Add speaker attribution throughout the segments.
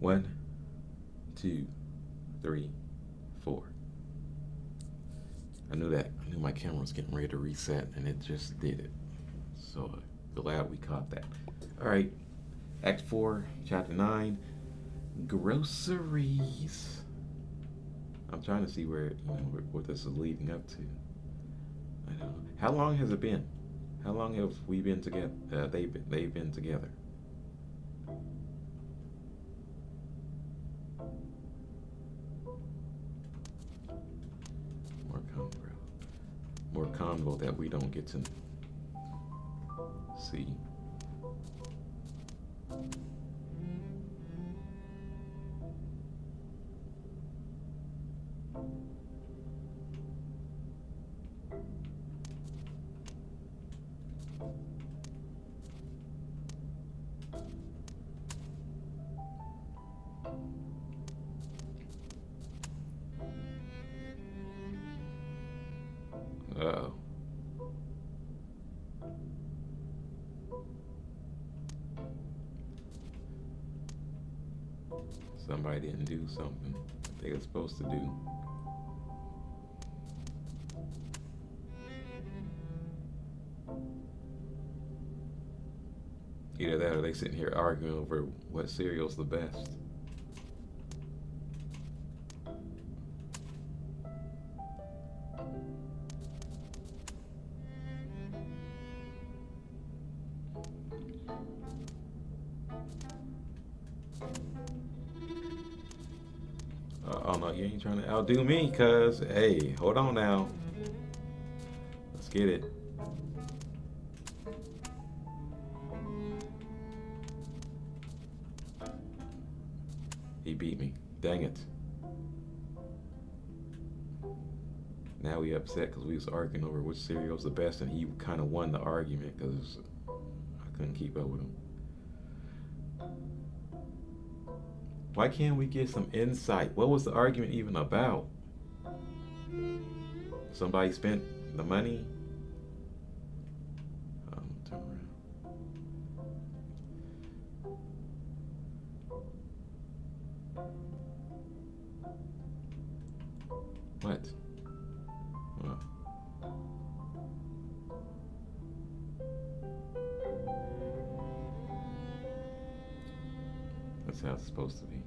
Speaker 1: One, two, three, four. I knew that. I knew my camera was getting ready to reset, and it just did it. So glad we caught that. All right, Act 4, Chapter 9, Groceries. I'm trying to see what this is leading up to. I know. How long has it been? How long have we been together? They've been together. More convo. More convo that we don't get to see. Uh-oh. Somebody didn't do something that they were supposed to do. Either that or they sitting here arguing over what cereal's the best. Oh no, you ain't trying to outdo me, cuz, hey, hold on now. Let's get it. He beat me. Dang it. Now we upset because we was arguing over which cereal's the best, and he kind of won the argument because I couldn't keep up with him. Why can't we get some insight? What was the argument even about? Somebody spent the money? Turn around. What? Oh. That's how it's supposed to be.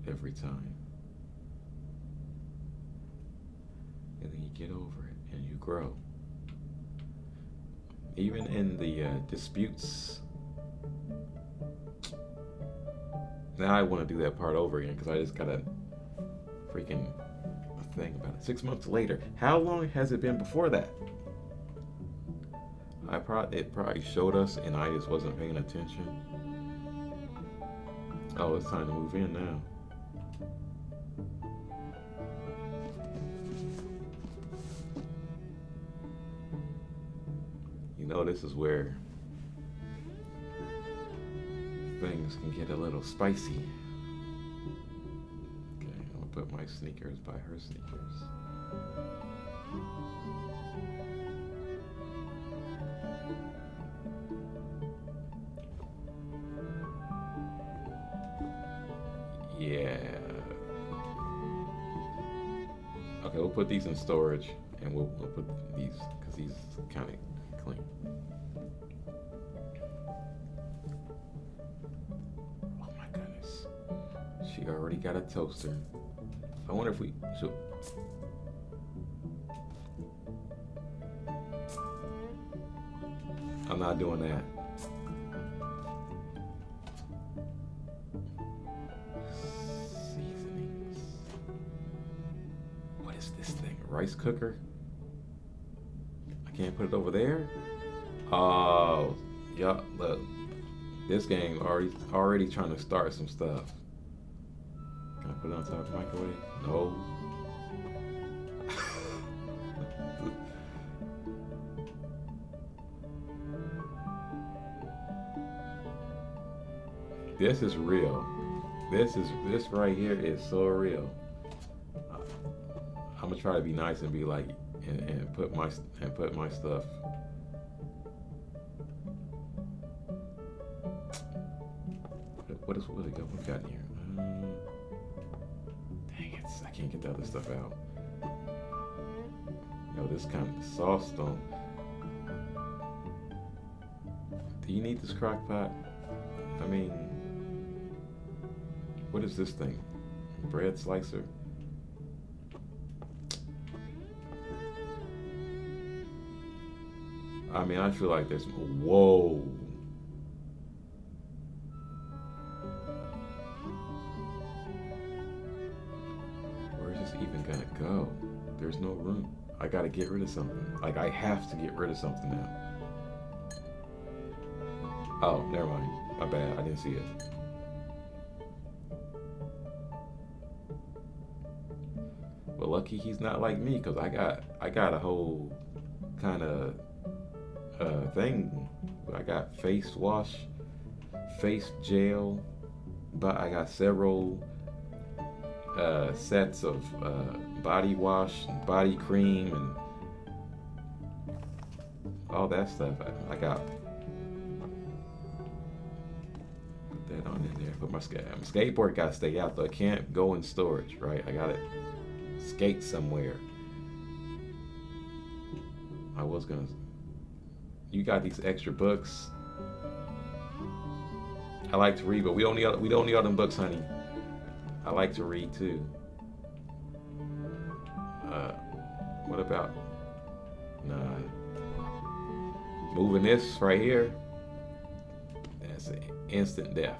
Speaker 1: Every time. And then you get over it and you grow. Even in the disputes. Now I want to do that part over again because I just got a freaking thing about it. 6 months later. How long has it been before that? It probably showed us and I just wasn't paying attention. Oh, it's time to move in now. You know, this is where things can get a little spicy. Okay, I'm gonna put my sneakers by her sneakers. Yeah. Okay, we'll put these in storage and we'll put these because these kind of clean. Oh my goodness. She already got a toaster. I wonder if we should. I'm not doing that. Seasonings. What is this thing? A rice cooker? I can't put it over there? Oh, yeah, look. This game already trying to start some stuff. Can I put it on top of the microwave? No. This is real. This right here is so real. I'm gonna try to be nice and be like and put my stuff. What we got in here? Dang it! I can't get the other stuff out. Yo, this kind of sauce don't. Do you need this crock pot? I mean, what is this thing? Bread slicer? I mean, I feel like there's. Whoa. Where's this even gonna go? There's no room. I gotta get rid of something. Like, I have to get rid of something now. Oh, never mind. My bad. I didn't see it. But lucky he's not like me, because I got a whole kind of thing. I got face wash, face gel, but I got several sets of body wash and body cream and all that stuff. I got put that on in there. Put my skateboard got to stay out though. It can't go in storage, right? I got to skate somewhere. I was gonna. You got these extra books. I like to read, but we don't need all them books, honey. I like to read too. What about moving this right here? That's an instant death.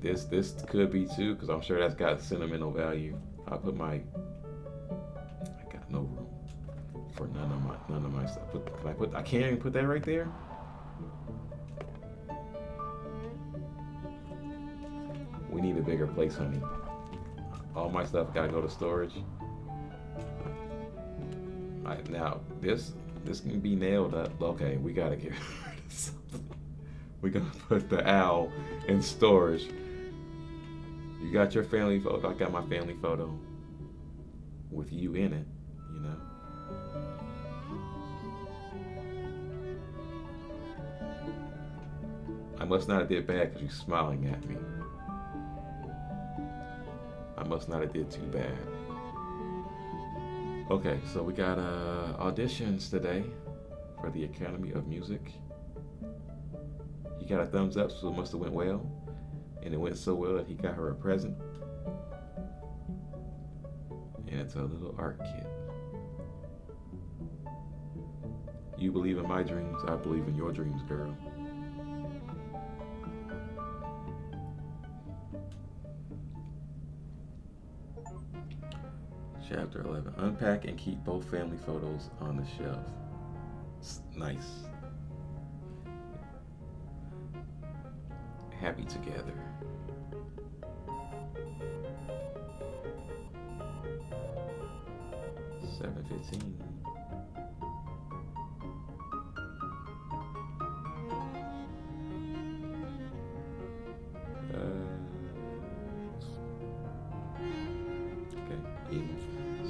Speaker 1: This could be too, because I'm sure that's got sentimental value. I got no room for none of my stuff. I can't even put that right there. We need a bigger place, honey. All my stuff gotta go to storage. Alright, now this can be nailed up. Okay, we gotta get rid of something. We're gonna put the owl in storage. You got your family photo. I got my family photo with you in it, you know. I must not have did bad because you're smiling at me. I must not have did too bad. Okay, so we got auditions today for the Academy of Music. You got a thumbs up, so it must have went well. And it went so well that he got her a present. And it's a little art kit. You believe in my dreams, I believe in your dreams, girl. Chapter 11. Unpack and keep both family photos on the shelf. Nice. Happy together. $7.15. Okay, eating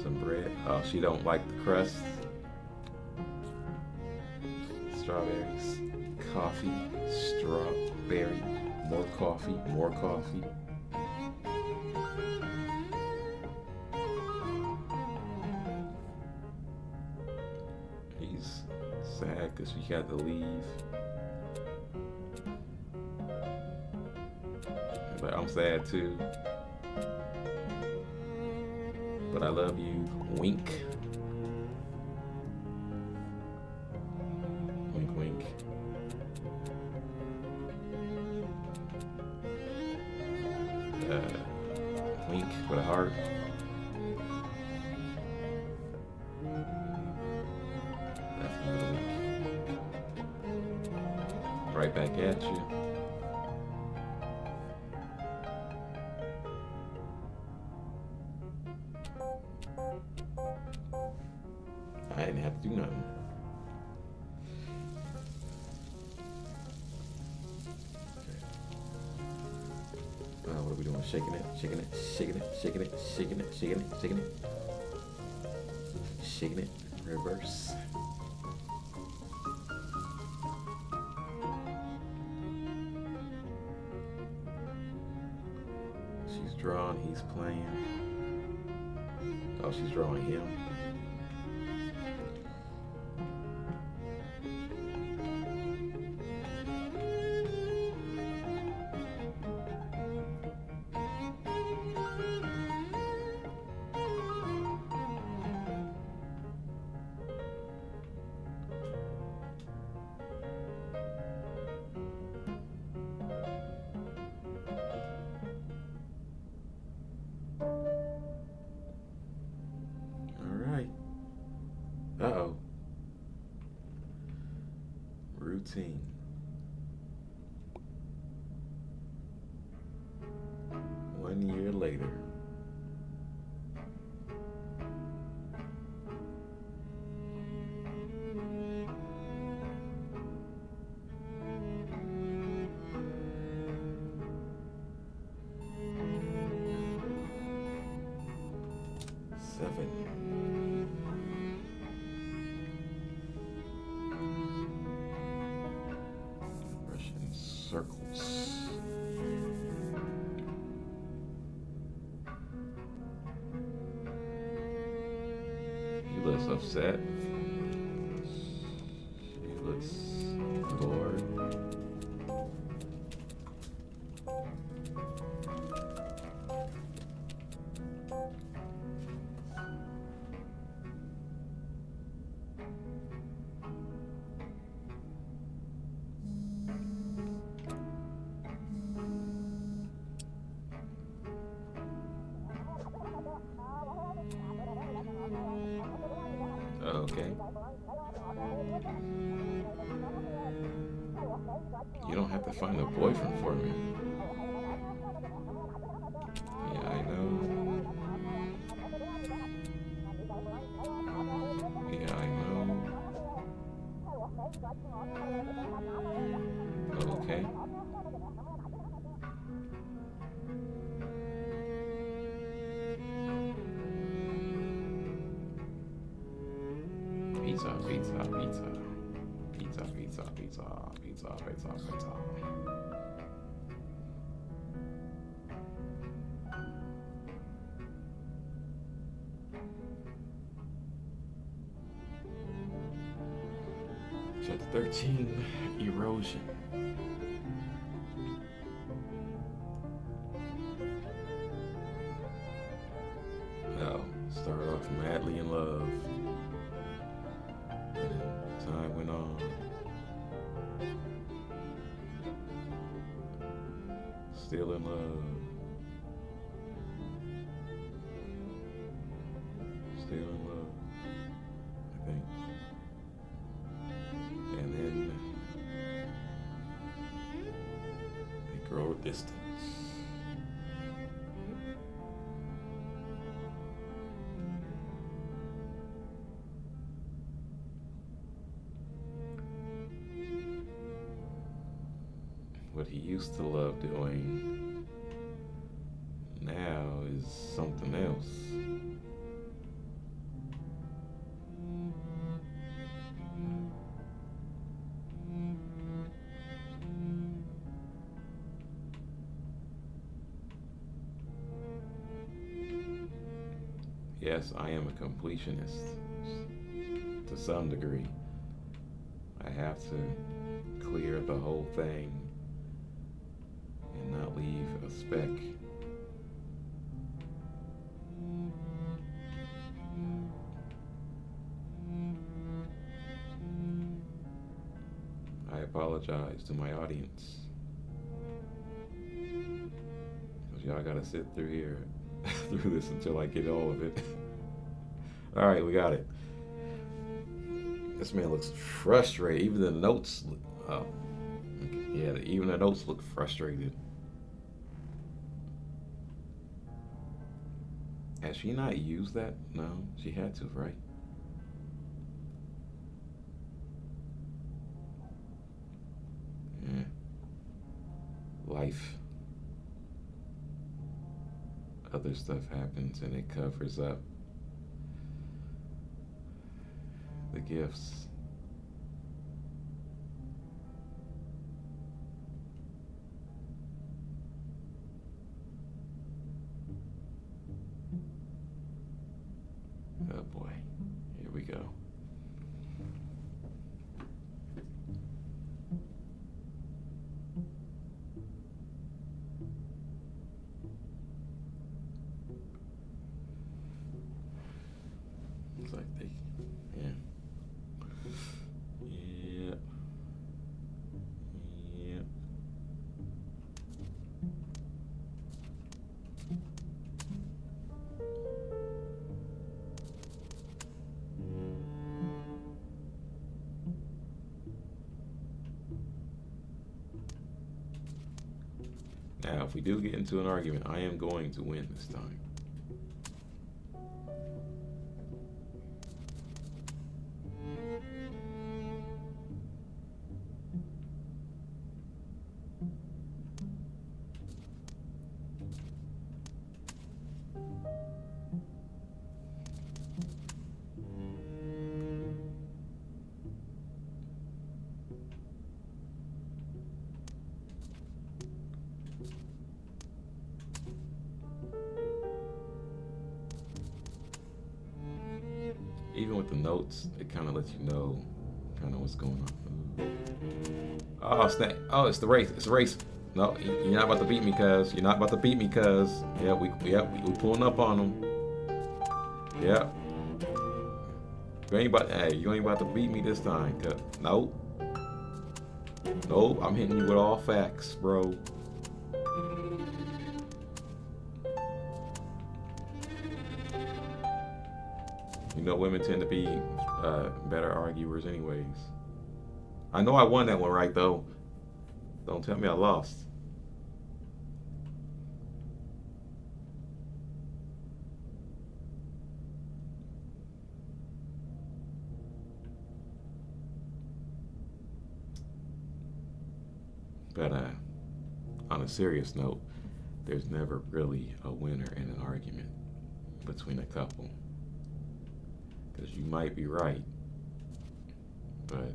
Speaker 1: some bread. Oh, she don't like the crust. Strawberries, coffee, strawberry, more coffee, more coffee. He's sad because she had to leave. He's like, I'm sad too. But I love you. Wink. Wink, wink. Wink with a heart. That's another wink. Right back at you. I didn't have to do nothing. What are we doing? Shaking it, shaking it, shaking it, shaking it, shaking it, shaking it, shaking it. Shaking it, reverse. She's drawing, he's playing. Oh, she's drawing him. All right. Uh-oh. Routine. One year later. Seven. Russian circles. He looks upset. She looks bored. Okay. You don't have to find a boyfriend for me. Yeah, I know. Yeah, I know. Okay. Pizza, pizza, pizza. Pizza, pizza, pizza, pizza, pizza, pizza. Chapter 13, Erosion. Now, start off madly in love. And time went on. Still in love. Still in love, I think. And then they grow distant. What he used to love doing now is something else. Yes, I am a completionist to some degree. I have to clear the whole thing and not leave a speck. I apologize to my audience, because y'all gotta sit through here, through this until I get all of it. All right, we got it. This man looks frustrated. Even the notes, oh, yeah, even the notes look frustrated. Has she not used that? No, she had to, right? Yeah. Life. Other stuff happens and it covers up the gifts. Now, if we do get into an argument, I am going to win this time. Even with the notes, it kind of lets you know kind of what's going on. Oh, snap. Oh, it's the race. It's the race. No, you're not about to beat me, cuz. You're not about to beat me, cuz. Yeah, we pulling up on them. Yeah. You ain't about to beat me this time, cuz. Nope. Nope, I'm hitting you with all facts, bro. You know, women tend to be better arguers anyways. I know I won that one right, though. Don't tell me I lost. But on a serious note, there's never really a winner in an argument between a couple. Because you might be right, but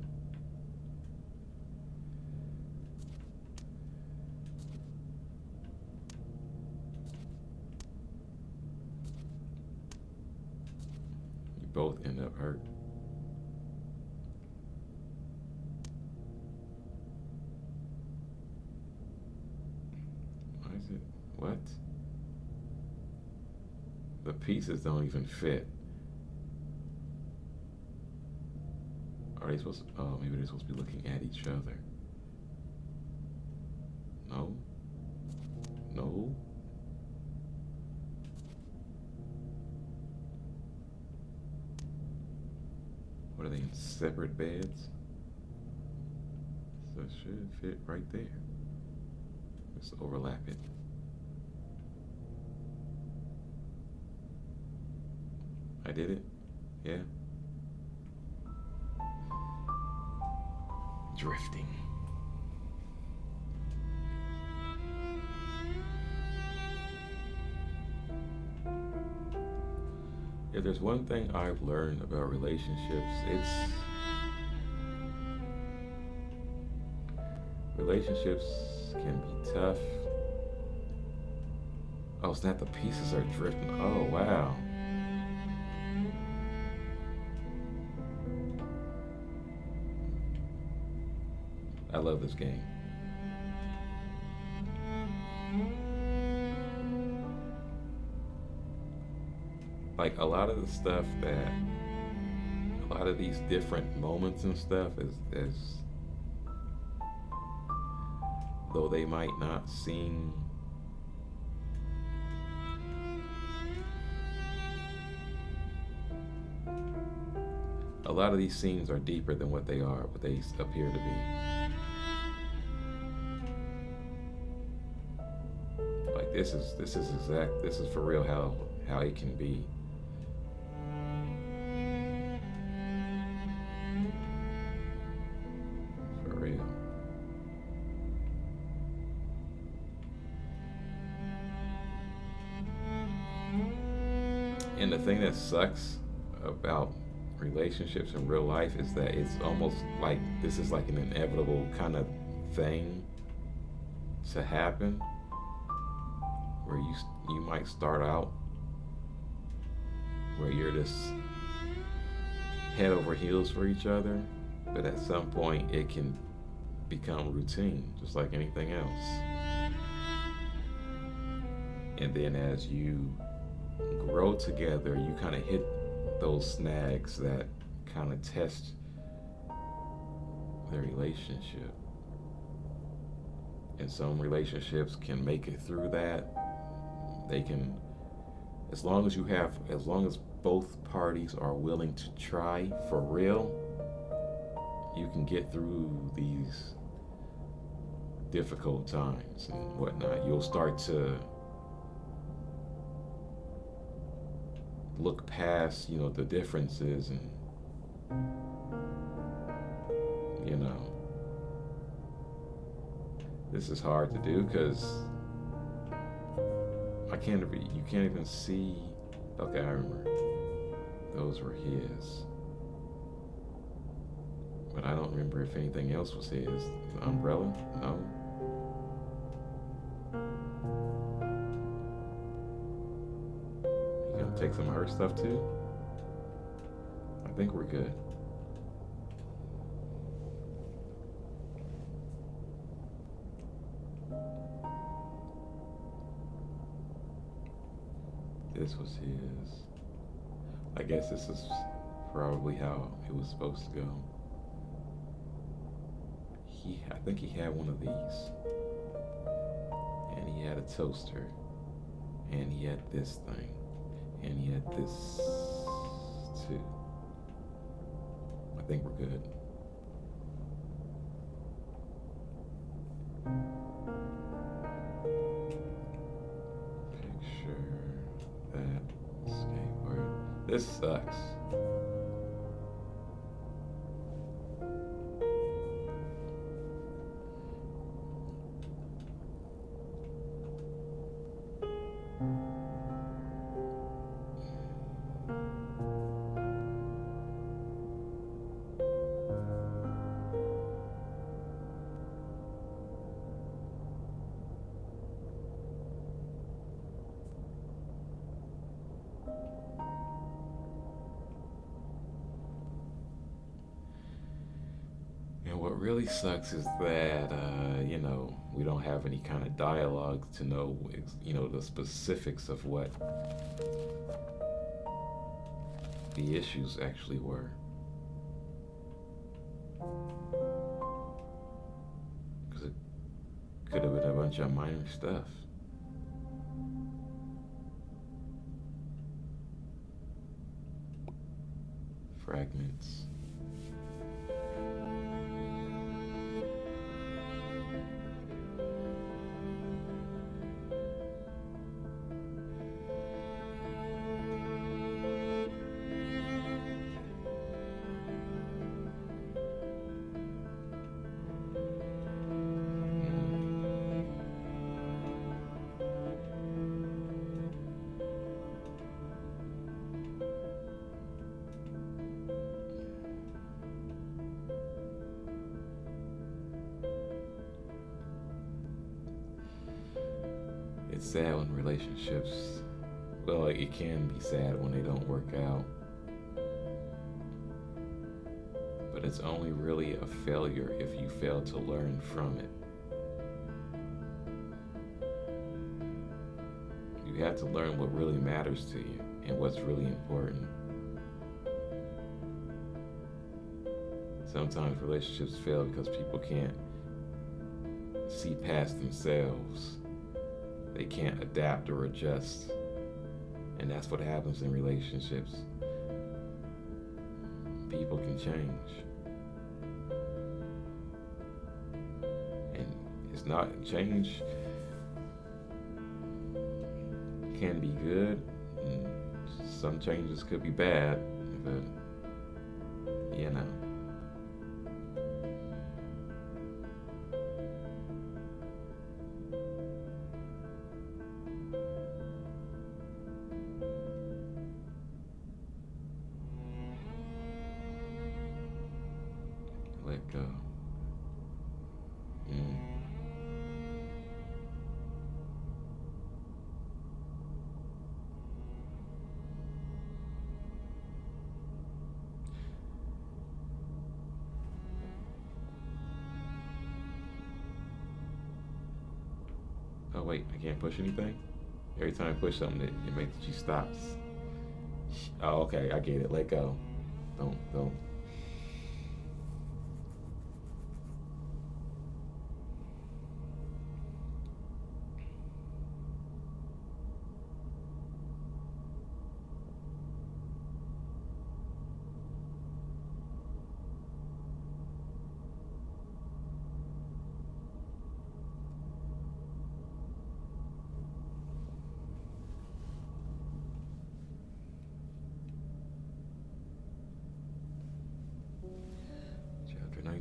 Speaker 1: you both end up hurt. Why is it? What? The pieces don't even fit. Are they supposed to? Oh, maybe they're supposed to be looking at each other. No. No. What are they in separate beds? So it should fit right there. Just overlap it. I did it? Yeah. Drifting. If there's one thing I've learned about relationships, it's relationships can be tough. Oh snap, the pieces are drifting. Oh wow. I love this game. Like a lot of the stuff that, a lot of these different moments and stuff is though they might not seem a lot of these scenes are deeper than what they are, what they appear to be. Like this is for real how it can be. For real. And the thing that sucks about relationships in real life is that it's almost like this is like an inevitable kind of thing to happen, where you might start out where you're just head over heels for each other, but at some point it can become routine, just like anything else. And then as you grow together, you kind of hit those snags that kind of test the relationship. And some relationships can make it through that. They can, as long as both parties are willing to try for real, you can get through these difficult times and whatnot, you'll start to look past, the differences, and you know, this is hard to do because you can't even see. Okay, I remember. Those were his. But I don't remember if anything else was his. The umbrella? No. You gonna take some of her stuff too? I think we're good. This was his. I guess this is probably how it was supposed to go. I think he had one of these. And he had a toaster. And he had this thing. And he had this too. I think we're good. Picture that skateboard. This sucks. And what really sucks is that, we don't have any kind of dialogue to know, the specifics of what the issues actually were. Because it could have been a bunch of minor stuff. Fragments. It's sad when relationships, well, it can be sad when they don't work out. But it's only really a failure if you fail to learn from it. You have to learn what really matters to you and what's really important. Sometimes relationships fail because people can't see past themselves. They can't adapt or adjust. And that's what happens in relationships. People can change. And it's not, change can be good. And some changes could be bad, but let go. Oh wait, I can't push anything? Every time I push something, it makes she stops. Oh, okay, I get it. Let go. Don't.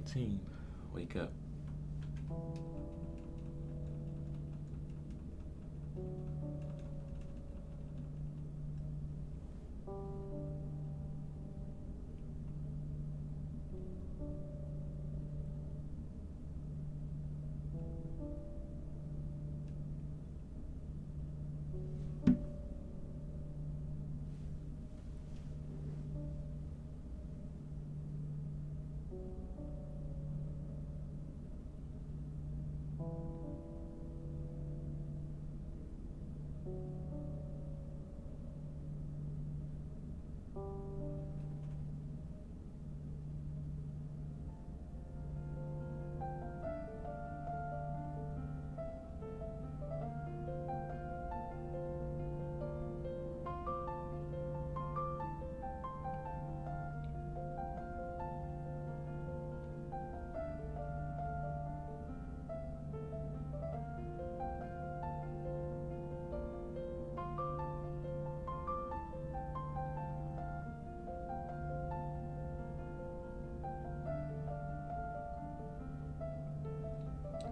Speaker 1: 17. Wake up.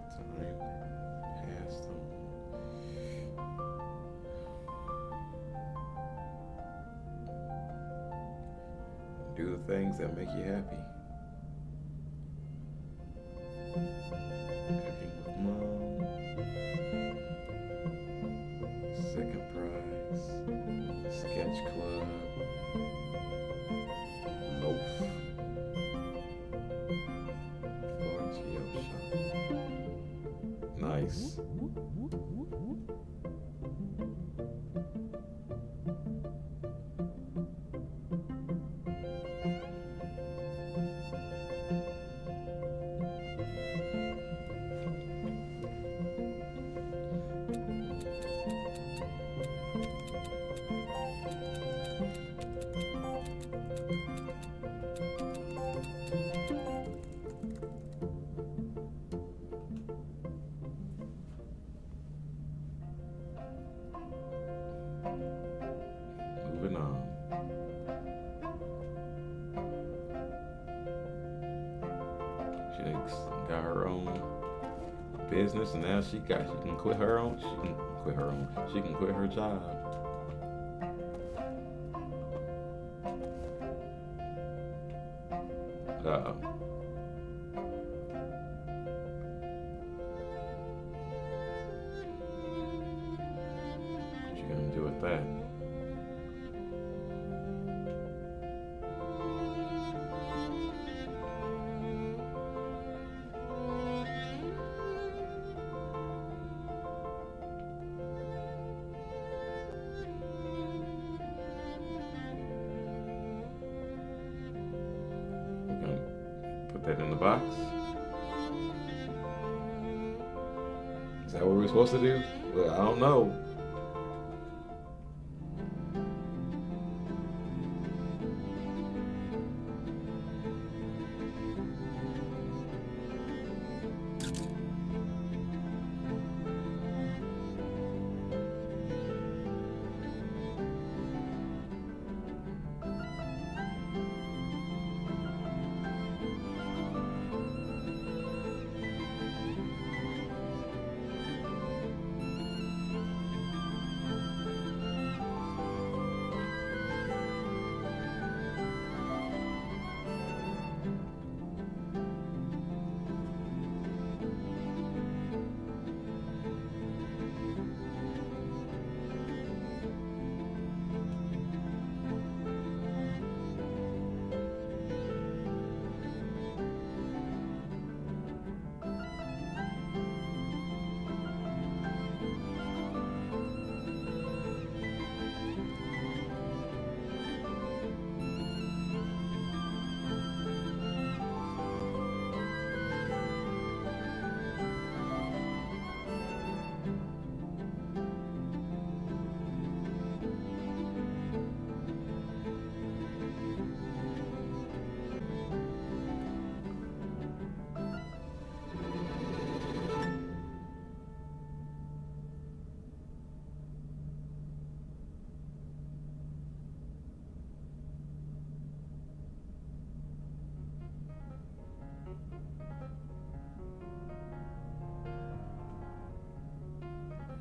Speaker 1: Time passed on. Do the things that make you happy. Cooking with mom. Second prize. Sketch club. Loaf. Florence shop. Nice. Moving on. She got her own business, and now she can quit her own. She can quit her own. She can quit her job. Uh-oh. What you gonna do with that? We're gonna put that in the box. Is that what we're supposed to do? Well, I don't know.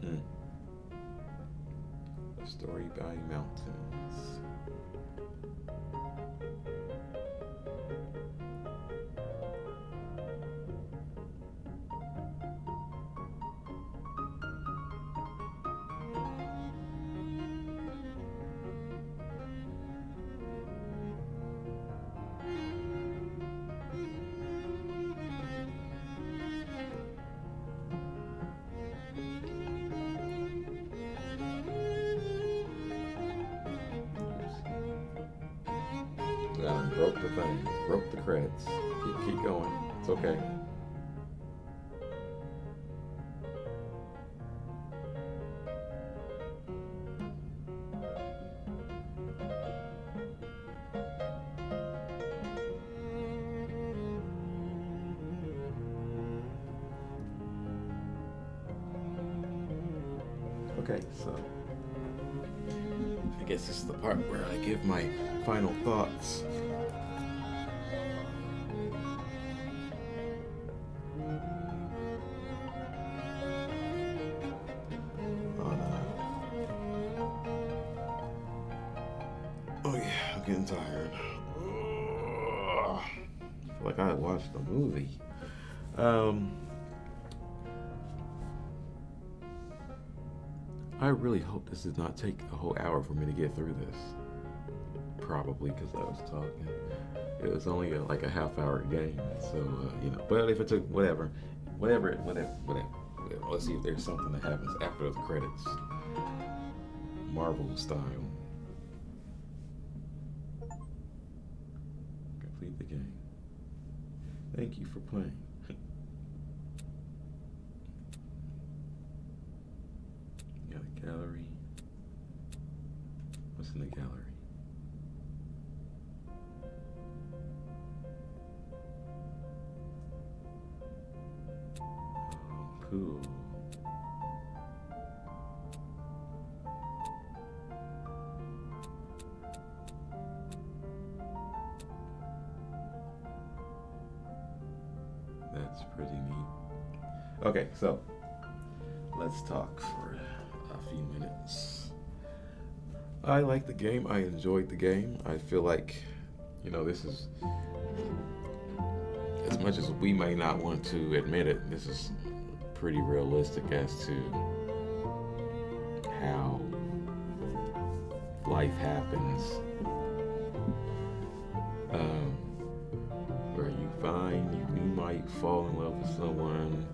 Speaker 1: Mm. Story by Mountains. Broke the thing. Broke the credits. Keep going. It's okay. Okay, so I guess this is the part where I give my final thoughts. On, oh yeah, I'm getting tired. Ugh. I feel like I watched the movie. Um, I really hope this does not take a whole hour for me to get through this. Probably because I was talking. It was only like a half-hour game, so But if it took whatever. Let's see if there's something that happens after the credits, Marvel style. Complete the game. Thank you for playing. You got a gallery. What's in the gallery? Cool. That's pretty neat. Okay, so let's talk for a few minutes. I like the game. I enjoyed the game. I feel like, this is, as much as we may not want to admit it, this is pretty realistic as to how life happens, where you might fall in love with someone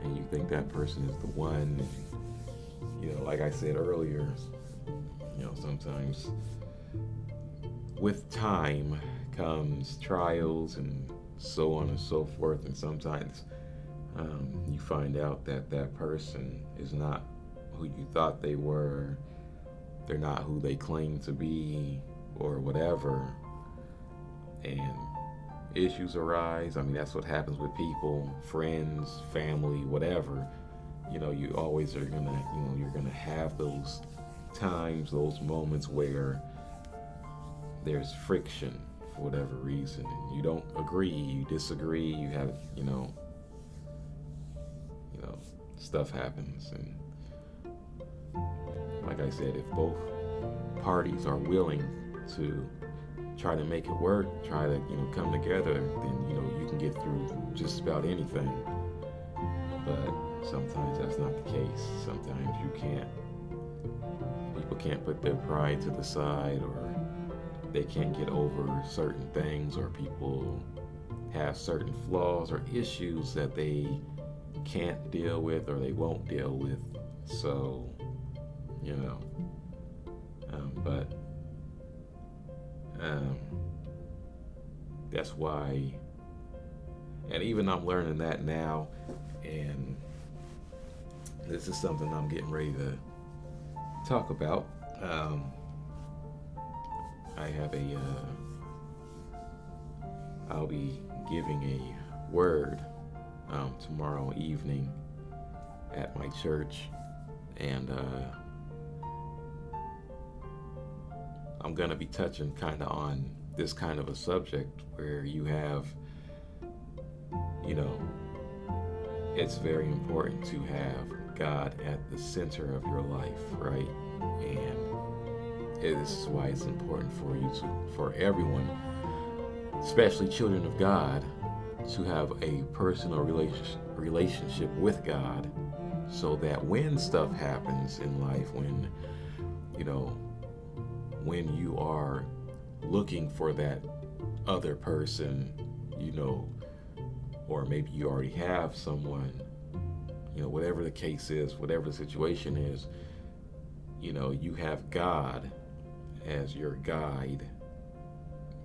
Speaker 1: and you think that person is the one, and, like I said earlier, sometimes with time comes trials and so on and so forth, and sometimes you find out that that person is not who you thought they were, they're not who they claim to be, or whatever, and issues arise. I mean, that's what happens with people, friends, family, whatever. You always are gonna, you're gonna have those times, those moments where there's friction for whatever reason, and you don't agree, you disagree, you have, stuff happens, and like I said, if both parties are willing to try to make it work, try to come together, then you can get through just about anything. But sometimes that's not the case. Sometimes you can't. People can't put their pride to the side, or they can't get over certain things, or people have certain flaws or issues that they can't deal with or they won't deal with. So, but that's why, and even I'm learning that now, and this is something I'm getting ready to talk about. I have I'll be giving a word tomorrow evening at my church, and I'm gonna be touching kind of on this kind of a subject where you have, it's very important to have God at the center of your life, right? And this is why it's important for everyone, especially children of God, to have a personal relationship with God, so that when stuff happens in life, you know, when you are looking for that other person, or maybe you already have someone, whatever the case is, whatever the situation is, you have God as your guide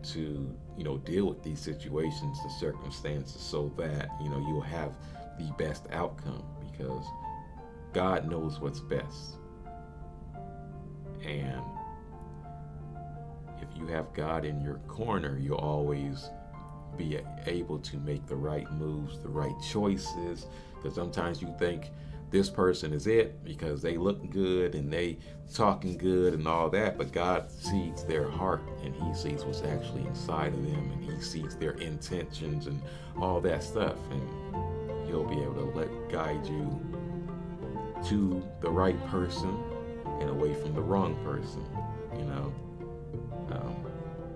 Speaker 1: to, deal with these situations, the circumstances, so that, you'll have the best outcome, because God knows what's best. And if you have God in your corner, you'll always be able to make the right moves, the right choices, because sometimes you think this person is it because they look good and they talking good and all that, but God sees their heart, and he sees what's actually inside of them, and he sees their intentions and all that stuff, and he'll be able to guide you to the right person and away from the wrong person,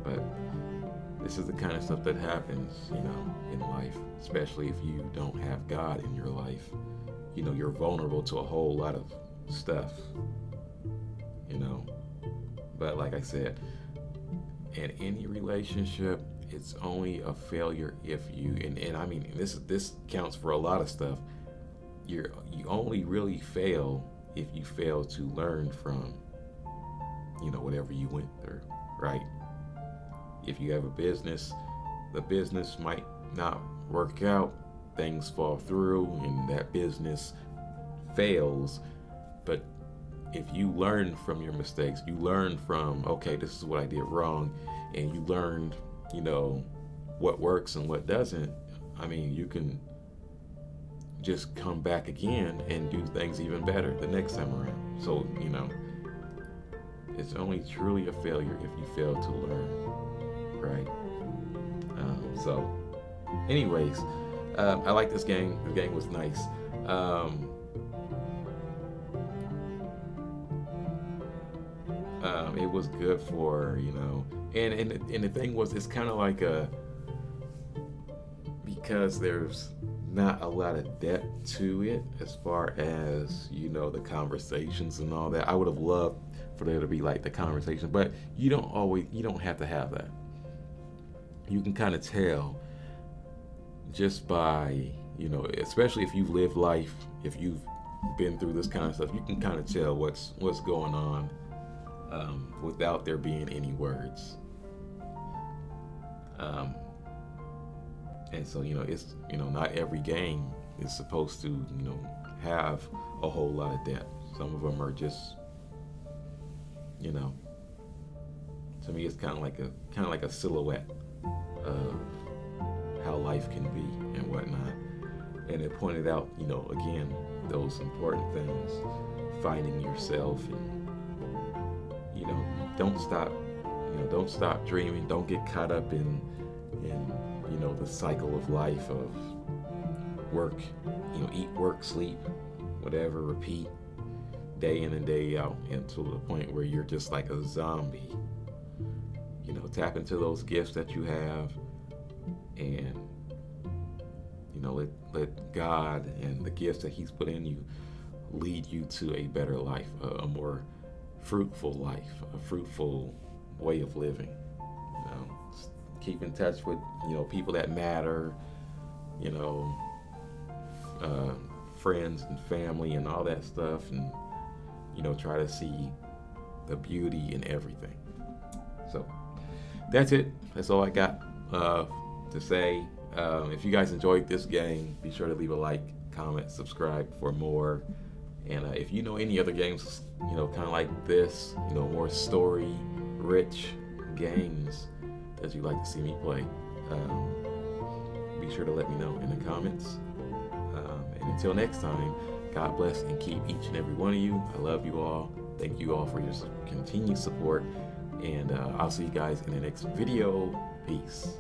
Speaker 1: but this is the kind of stuff that happens, in life, especially if you don't have God in your life. You're vulnerable to a whole lot of stuff, but like I said, in any relationship, it's only a failure if you, and I mean, this counts for a lot of stuff. You only really fail if you fail to learn from, whatever you went through, right? If you have a business, the business might not work out, things fall through, and that business fails. But if you learn from your mistakes, you learn from, okay, this is what I did wrong, and you learned, what works and what doesn't, I mean, you can just come back again and do things even better the next time around. So, it's only truly a failure if you fail to learn, right? So, anyways, I like this game. The game was nice. It was good for, and the thing was, it's kind of like because there's not a lot of depth to it as far as, the conversations and all that. I would have loved for there to be like the conversation, but you don't have to have that. You can kind of tell just by, especially if you've lived life, if you've been through this kind of stuff, you can kind of tell what's going on without there being any words. And so, it's, not every game is supposed to, have a whole lot of depth. Some of them are just, to me, it's kind of like a silhouette of how life can be and whatnot. And it pointed out, again, those important things, finding yourself, and, don't stop dreaming. Don't get caught up in the cycle of life of work, eat, work, sleep, whatever, repeat, day in and day out, until the point where you're just like a zombie. Tap into those gifts that you have, and let God and the gifts that he's put in you lead you to a better life, a more fruitful life, a fruitful way of living. Keep in touch with people that matter, friends and family and all that stuff, and try to see the beauty in everything. So that's it. That's all I got to say. If you guys enjoyed this game, be sure to leave a like, comment, subscribe for more. And if you know any other games, kind of like this, more story-rich games that you'd like to see me play, be sure to let me know in the comments. And until next time, God bless and keep each and every one of you. I love you all. Thank you all for your continued support. And I'll see you guys in the next video. Peace.